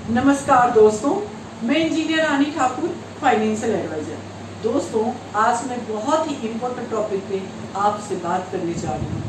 नमस्कार दोस्तों, मैं इंजीनियर आनी ठाकुर, फाइनेंशियल एडवाइजर। दोस्तों, आज मैं बहुत ही इम्पोर्टेंट टॉपिक पे आपसे बात करने जा रही हूँ।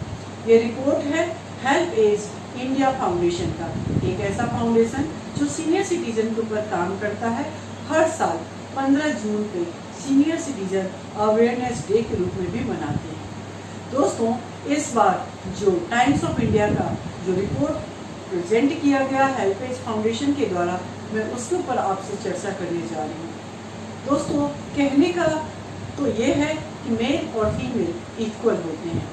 ये रिपोर्ट है हेल्प एज इंडिया फाउंडेशन का, एक ऐसा फाउंडेशन जो सीनियर सिटीजन के ऊपर काम करता है। हर साल 15 जून पे सीनियर सिटीजन अवेयरनेस डे के रूप में भी मनाते हैं। दोस्तों, इस बार जो टाइम्स ऑफ इंडिया का जो रिपोर्ट प्रेजेंट किया गया हेल्प एज फाउंडेशन के द्वारा, मैं उसके ऊपर आपसे चर्चा करने जा रही हूँ। दोस्तों, कहने का तो ये है कि मेल और फीमेल इक्वल होते हैं,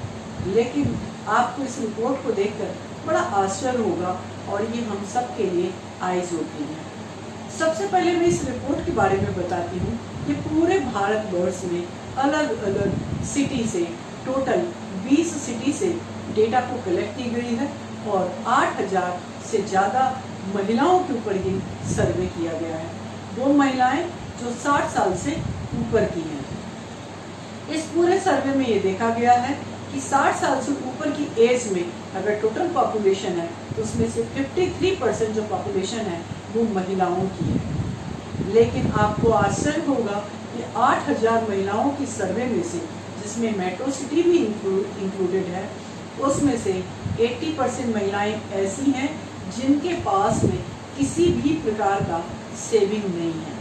लेकिन आपको इस रिपोर्ट को देखकर बड़ा आश्चर्य होगा और ये हम सब के लिए आइज ओपनिंग है। सबसे पहले मैं इस रिपोर्ट के बारे में बताती हूँ कि पूरे भारतवर्ष में अलग अलग सिटी से, टोटल 20 सिटी से डेटा को कलेक्ट की गई है और 8000 से ज़्यादा महिलाओं के ऊपर ये सर्वे किया गया है। वो महिलाएं जो 60 साल से ऊपर की हैं। इस पूरे सर्वे में ये देखा गया है कि 60 साल से ऊपर की एज में अगर टोटल पॉपुलेशन है तो उसमें से 53% जो पॉपुलेशन है वो महिलाओं की है। लेकिन आपको आश्चर्य होगा कि 8000 महिलाओं की सर्वे में से, जिसमें मेट्रो सिटी भी इंक्लूडेड है, उसमें से 80% महिलाएं ऐसी हैं जिनके पास में किसी भी प्रकार का सेविंग नहीं है।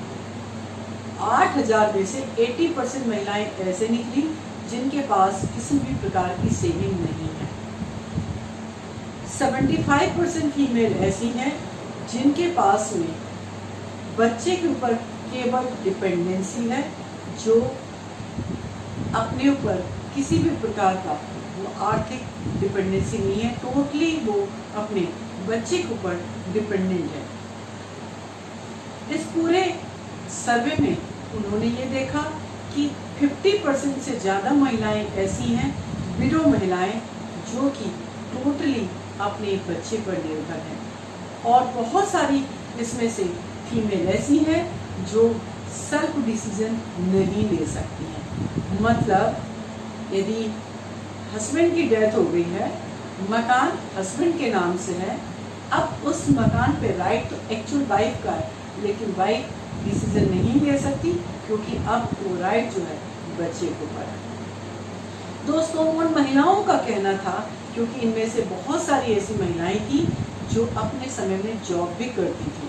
8000 में से 80% महिलाएं ऐसे निकली जिनके पास किसी भी प्रकार की सेविंग नहीं है। 75% फीमेल ऐसी हैं जिनके पास में बच्चे के ऊपर केवल डिपेंडेंसी है, जो अपने ऊपर किसी भी प्रकार का वो आर्थिक डिपेंडेंसी नहीं है, टोटली वो अपने बच्चे के ऊपर डिपेंडेंट है। इस पूरे सर्वे में उन्होंने ये देखा कि 50% से ज़्यादा महिलाएं ऐसी हैं, विडो महिलाएं, जो कि टोटली अपने बच्चे पर निर्भर हैं, और बहुत सारी इसमें से फीमेल ऐसी हैं जो सेल्फ डिसीजन नहीं ले सकती हैं। मतलब यदि हस्बैंड की डेथ हो गई है, मकान हस्बैंड के नाम से है, अब उस मकान पे राइट तो एक्चुअल वाइफ का है, लेकिन वाइफ डिसीजन नहीं ले सकती क्योंकि अब वो राइट जो है बच्चे को पर है। दोस्तों, उन महिलाओं का कहना था, क्योंकि इनमें से बहुत सारी ऐसी महिलाएं थी जो अपने समय में जॉब भी करती थी,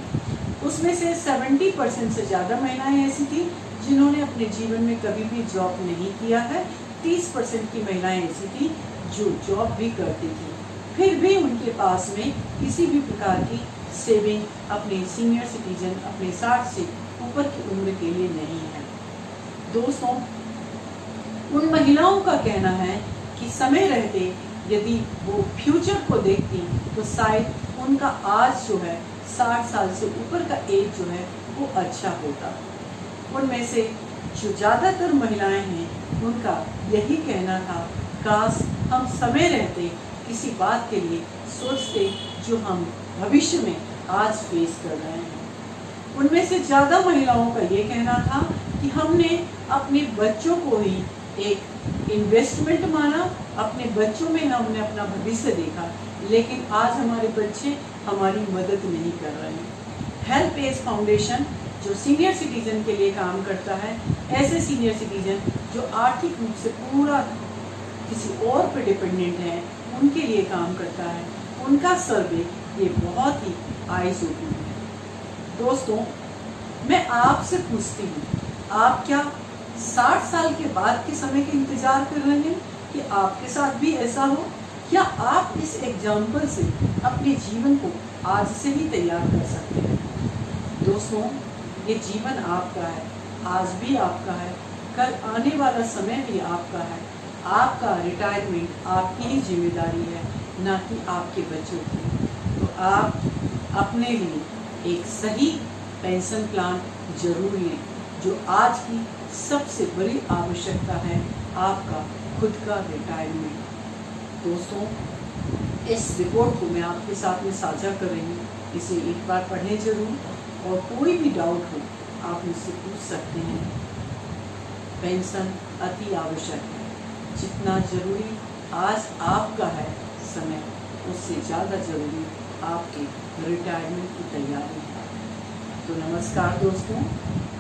उसमें से 70% से ज़्यादा महिलाएं ऐसी थी जिन्होंने अपने जीवन में कभी भी जॉब नहीं किया है। 30% की महिलाएं ऐसी थी जो जॉब भी करती थी, फिर भी उनके पास में किसी भी प्रकार की सेविंग अपने सीनियर सिटीजन, अपने 60 से ऊपर की उम्र के लिए नहीं है। दोस्तों, उन महिलाओं का कहना है कि समय रहते यदि वो फ्यूचर को देखती तो शायद उनका आज जो है 60 साल से ऊपर का एज जो है वो अच्छा होता। उनमें से जो ज़्यादातर महिलाएं हैं उनका यही कहना था, काश हम समय रहते किसी बात के लिए सोचते जो हम भविष्य में आज फेस कर रहे हैं। उनमें से ज़्यादा महिलाओं का ये कहना था कि हमने अपने बच्चों को ही एक इन्वेस्टमेंट माना, अपने बच्चों में हमने अपना भविष्य देखा, लेकिन आज हमारे बच्चे हमारी मदद नहीं कर रहे हैं। हेल्प एज फाउंडेशन जो सीनियर सिटीजन के लिए काम करता है, ऐसे सीनियर सिटीजन जो आर्थिक रूप से पूरा किसी और पर डिपेंडेंट है, उनके लिए काम करता है, उनका सर्वे ये बहुत ही आइज ओपनिंग है। दोस्तों, मैं आपसे पूछती हूँ, आप क्या 60 साल के बाद के समय के इंतजार कर रहे हैं कि आपके साथ भी ऐसा हो? क्या आप इस एग्जाम्पल से अपने जीवन को आज से ही तैयार कर सकते हैं? दोस्तों, ये जीवन आपका है, आज भी आपका है, कल आने वाला समय भी आपका है। आपका रिटायरमेंट आपकी ही जिम्मेदारी है, ना कि आपके बच्चों की। तो आप अपने लिए एक सही पेंशन प्लान जरूर लें। जो आज की सबसे बड़ी आवश्यकता है, आपका खुद का रिटायरमेंट। दोस्तों, इस रिपोर्ट को मैं आपके साथ में साझा कर रही हूँ, इसे एक बार पढ़ें जरूर, और कोई भी डाउट हो आप मुझसे पूछ सकते हैं। पेंशन अति आवश्यक है, जितना जरूरी आज आपका है समय, उससे ज़्यादा जरूरी आपके रिटायरमेंट की तैयारी है। तो नमस्कार दोस्तों।